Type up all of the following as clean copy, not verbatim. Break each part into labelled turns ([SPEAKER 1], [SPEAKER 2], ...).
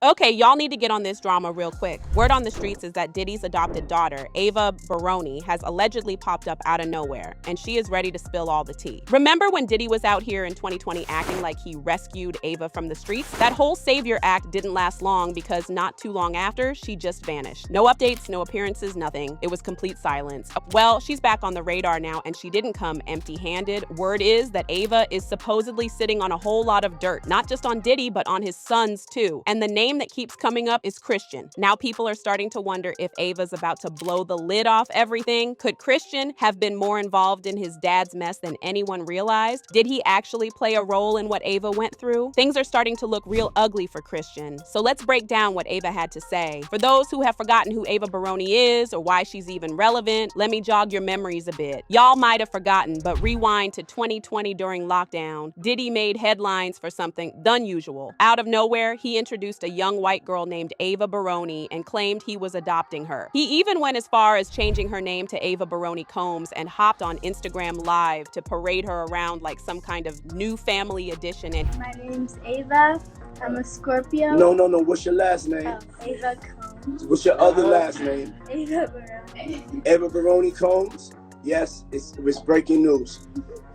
[SPEAKER 1] Okay, y'all need to get on this drama real quick. Word on the streets is that Diddy's adopted daughter, Ava Baroni, has allegedly popped up out of nowhere, and she is ready to spill all the tea. Remember when Diddy was out here in 2020 acting like he rescued Ava from the streets? That whole savior act didn't last long because not too long after, she just vanished. No updates, no appearances, nothing. It was complete silence. Well, she's back on the radar now, and she didn't come empty-handed. Word is that Ava is supposedly sitting on a whole lot of dirt, not just on Diddy, but on his sons too. And the name that keeps coming up is Christian. Now people are starting to wonder if Ava's about to blow the lid off everything. Could Christian have been more involved in his dad's mess than anyone realized? Did he actually play a role in what Ava went through? Things are starting to look real ugly for Christian. So let's break down what Ava had to say. For those who have forgotten who Ava Baroni is or why she's even relevant, let me jog your memories a bit. Y'all might have forgotten, but rewind to 2020 during lockdown. Diddy made headlines for something unusual. Out of nowhere, he introduced a young white girl named Ava Baroni and claimed he was adopting her. He even went as far as changing her name to Ava Baroni Combs and hopped on Instagram Live to parade her around like some kind of new family edition. And
[SPEAKER 2] my name's Ava. I'm a Scorpio.
[SPEAKER 3] No. What's your last name?
[SPEAKER 2] Ava Combs.
[SPEAKER 3] What's your other last name?
[SPEAKER 2] Ava Baroni.
[SPEAKER 3] Ava Baroni Combs? Yes, it was breaking news.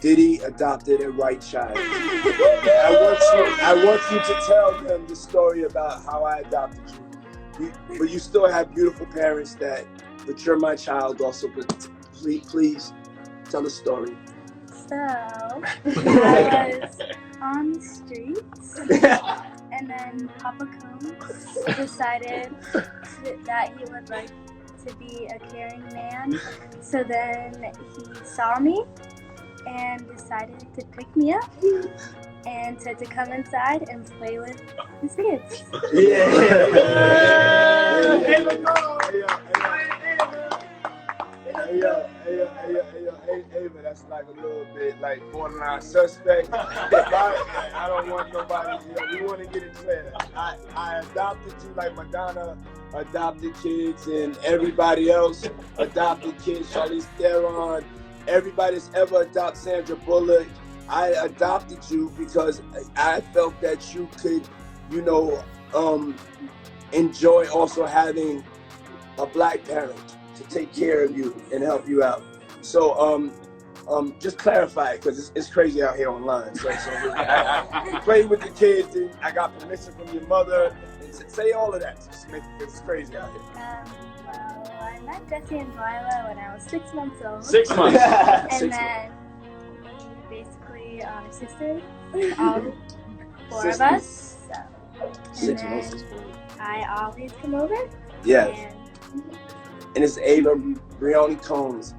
[SPEAKER 3] Diddy adopted a white child. I want you to tell them the story about how I adopted you. But you still have beautiful parents but you're my child also. But please tell the story.
[SPEAKER 2] So, I was on the streets, and then Papa Combs decided that he would like to be a caring man. So then he saw me and decided to pick me up and said to come inside and play with his kids.
[SPEAKER 3] Ava, that's like a little bit like borderline suspect. I don't want nobody, we want to get it clear. I adopted you like Madonna adopted kids and everybody else adopted kids, Charlize Theron, everybody that's ever adopted Sandra Bullock. I adopted you because I felt that you could, enjoy also having a black parent to take care of you and help you out. So just clarify it because it's crazy out here online. So I played with the kids and I got permission from your mother. And say all of that. Just make it, it's crazy out here.
[SPEAKER 2] Well, I met Jesse and Delilah when I was 6 months old.
[SPEAKER 4] 6 months.
[SPEAKER 2] And then we basically are sisters, all 4 of us. So.
[SPEAKER 3] 6 months.
[SPEAKER 2] I always come over.
[SPEAKER 3] Yes. And it's Ava Baroni Combs.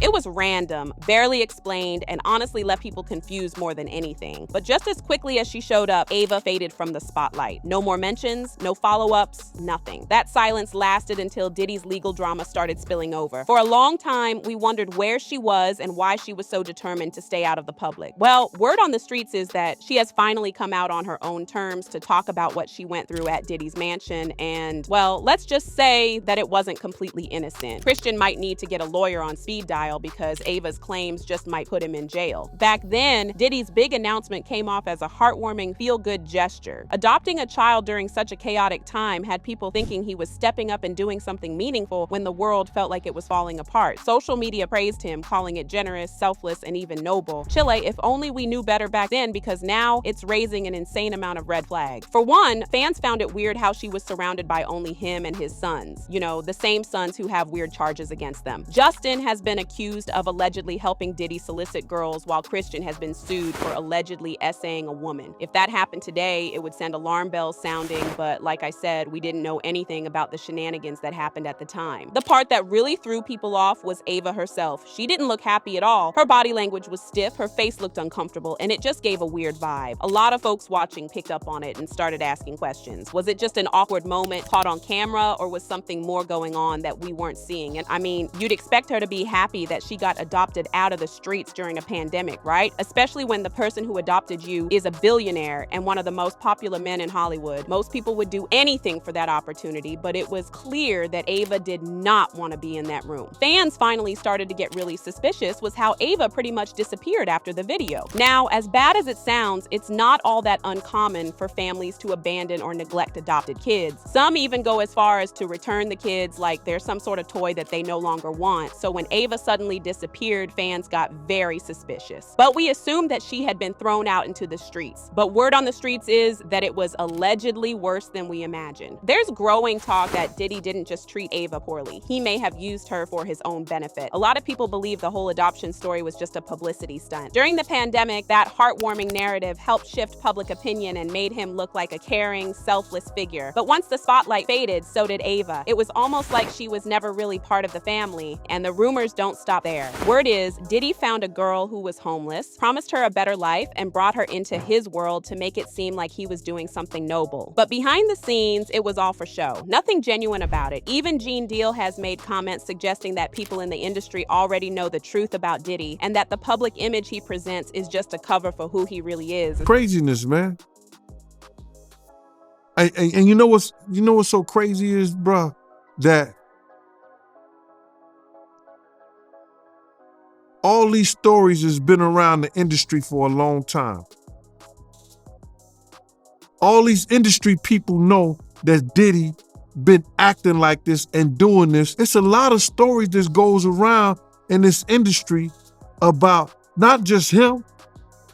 [SPEAKER 1] It was random, barely explained, and honestly left people confused more than anything. But just as quickly as she showed up, Ava faded from the spotlight. No more mentions, no follow-ups, nothing. That silence lasted until Diddy's legal drama started spilling over. For a long time, we wondered where she was and why she was so determined to stay out of the public. Well, word on the streets is that she has finally come out on her own terms to talk about what she went through at Diddy's mansion, and, well, let's just say that it wasn't completely innocent. Christian might need to get a lawyer on speed dial because Ava's claims just might put him in jail. Back then, Diddy's big announcement came off as a heartwarming, feel-good gesture. Adopting a child during such a chaotic time had people thinking he was stepping up and doing something meaningful when the world felt like it was falling apart. Social media praised him, calling it generous, selfless, and even noble. Chile, if only we knew better back then, because now it's raising an insane amount of red flags. For one, fans found it weird how she was surrounded by only him and his sons. You know, the same sons who have weird charges against them. Justin has been accused of allegedly helping Diddy solicit girls, while Christian has been sued for allegedly essaying a woman. If that happened today, it would send alarm bells sounding, but like I said, we didn't know anything about the shenanigans that happened at the time. The part that really threw people off was Ava herself. She didn't look happy at all. Her body language was stiff, her face looked uncomfortable, and it just gave a weird vibe. A lot of folks watching picked up on it and started asking questions. Was it just an awkward moment caught on camera, or was something more going on that we weren't seeing? And I mean, you'd expect her to be happy that she got adopted out of the streets during a pandemic, right? Especially when the person who adopted you is a billionaire and one of the most popular men in Hollywood. Most people would do anything for that opportunity, but it was clear that Ava did not want to be in that room. Fans finally started to get really suspicious was how Ava pretty much disappeared after the video. Now, as bad as it sounds, it's not all that uncommon for families to abandon or neglect adopted kids. Some even go as far as to return the kids like they're some sort of toy that they no longer want. So when Ava suddenly disappeared, fans got very suspicious. But we assumed that she had been thrown out into the streets. But word on the streets is that it was allegedly worse than we imagined. There's growing talk that Diddy didn't just treat Ava poorly. He may have used her for his own benefit. A lot of people believe the whole adoption story was just a publicity stunt. During the pandemic, that heartwarming narrative helped shift public opinion and made him look like a caring, selfless figure. But once the spotlight faded, so did Ava. It was almost like she was never really part of the family, and the rumors don't stop there. Word is, Diddy found a girl who was homeless, promised her a better life, and brought her into his world to make it seem like he was doing something noble. But behind the scenes, it was all for show. Nothing genuine about it. Even Gene Deal has made comments suggesting that people in the industry already know the truth about Diddy, and that the public image he presents is just a cover for who he really is.
[SPEAKER 4] Craziness, man. And you know what's so crazy is, bruh, that all these stories has been around the industry for a long time. All these industry people know that Diddy been acting like this and doing this. It's a lot of stories that goes around in this industry about not just him,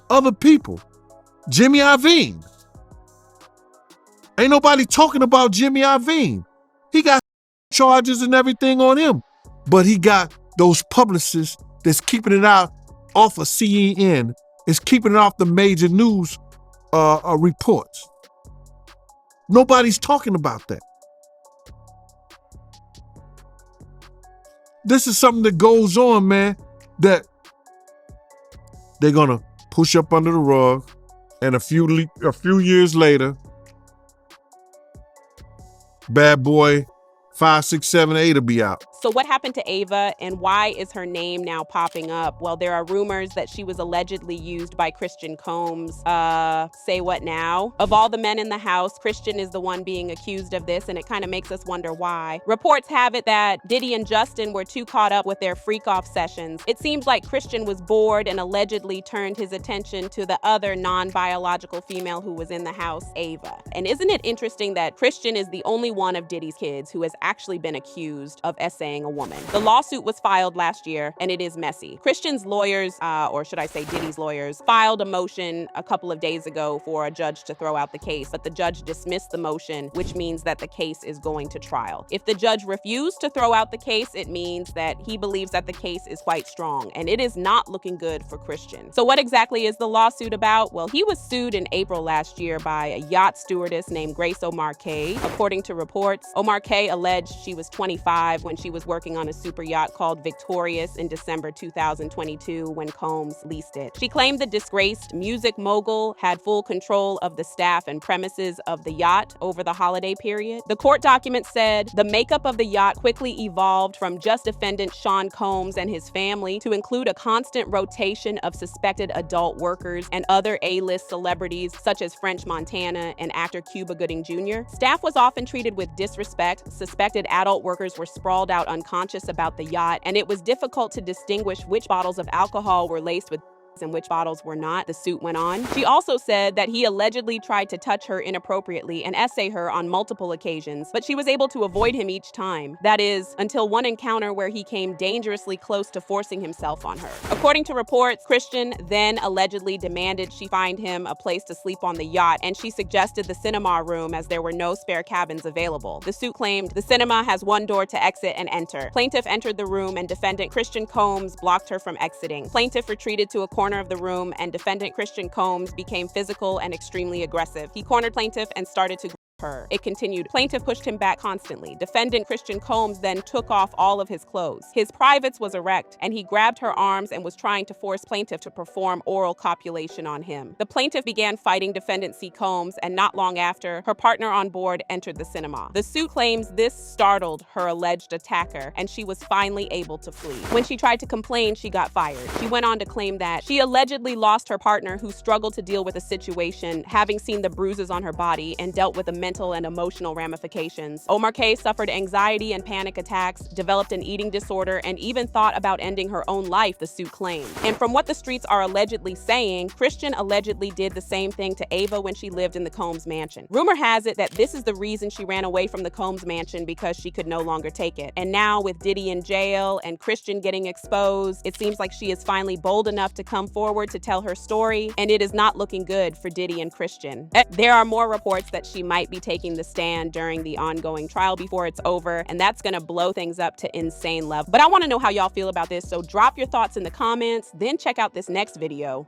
[SPEAKER 4] other people. Jimmy Iovine. Ain't nobody talking about Jimmy Iovine. He got charges and everything on him, but he got those publicists that's keeping it out off of CNN, is keeping it off the major news reports. Nobody's talking about that. This is something that goes on, man, that they're gonna push up under the rug, and a few years later, Bad Boy 5, 6, 7, 8 will be out.
[SPEAKER 1] So what happened to Ava, and why is her name now popping up? Well, there are rumors that she was allegedly used by Christian Combs. Say what now? Of all the men in the house, Christian is the one being accused of this, and it kind of makes us wonder why. Reports have it that Diddy and Justin were too caught up with their freak-off sessions. It seems like Christian was bored and allegedly turned his attention to the other non-biological female who was in the house, Ava. And isn't it interesting that Christian is the only one of Diddy's kids who has actually been accused of essaying a woman? The lawsuit was filed last year, and it is messy. Christian's lawyers, or should I say Diddy's lawyers, filed a motion a couple of days ago for a judge to throw out the case, but the judge dismissed the motion, which means that the case is going to trial. If the judge refused to throw out the case, it means that he believes that the case is quite strong, and it is not looking good for Christian. So what exactly is the lawsuit about? Well, he was sued in April last year by a yacht stewardess named Grace Omar K. According to reports, Omar K. alleged she was 25 when she was working on a super yacht called Victorious in December 2022 when Combs leased it. She claimed the disgraced music mogul had full control of the staff and premises of the yacht over the holiday period. The court document said the makeup of the yacht quickly evolved from just defendant Sean Combs and his family to include a constant rotation of suspected adult workers and other A-list celebrities such as French Montana and actor Cuba Gooding Jr. Staff was often treated with disrespect. Suspected adult workers were sprawled out unconscious about the yacht, and it was difficult to distinguish which bottles of alcohol were laced with and which bottles were not, the suit went on. She also said that he allegedly tried to touch her inappropriately and essay her on multiple occasions, but she was able to avoid him each time. That is, until one encounter where he came dangerously close to forcing himself on her. According to reports, Christian then allegedly demanded she find him a place to sleep on the yacht, and she suggested the cinema room as there were no spare cabins available. The suit claimed the cinema has one door to exit and enter. Plaintiff entered the room and defendant Christian Combs blocked her from exiting. Plaintiff retreated to a corner of the room and defendant Christian Combs became physical and extremely aggressive. He cornered plaintiff and started to grab her. It continued, plaintiff pushed him back constantly. Defendant Christian Combs then took off all of his clothes. His privates was erect, and he grabbed her arms and was trying to force plaintiff to perform oral copulation on him. The plaintiff began fighting defendant C. Combs, and not long after, her partner on board entered the cinema. The suit claims this startled her alleged attacker, and she was finally able to flee. When she tried to complain, she got fired. She went on to claim that she allegedly lost her partner, who struggled to deal with the situation, having seen the bruises on her body and dealt with the mental and emotional ramifications. Omar K suffered anxiety and panic attacks, developed an eating disorder, and even thought about ending her own life, the suit claimed. And from what the streets are allegedly saying, Christian allegedly did the same thing to Ava when she lived in the Combs mansion. Rumor has it that this is the reason she ran away from the Combs mansion, because she could no longer take it. And now with Diddy in jail and Christian getting exposed, it seems like she is finally bold enough to come forward to tell her story, and it is not looking good for Diddy and Christian. There are more reports that she might be taking the stand during the ongoing trial before it's over, and that's gonna blow things up to insane level. But I wanna know how y'all feel about this, so drop your thoughts in the comments, then check out this next video.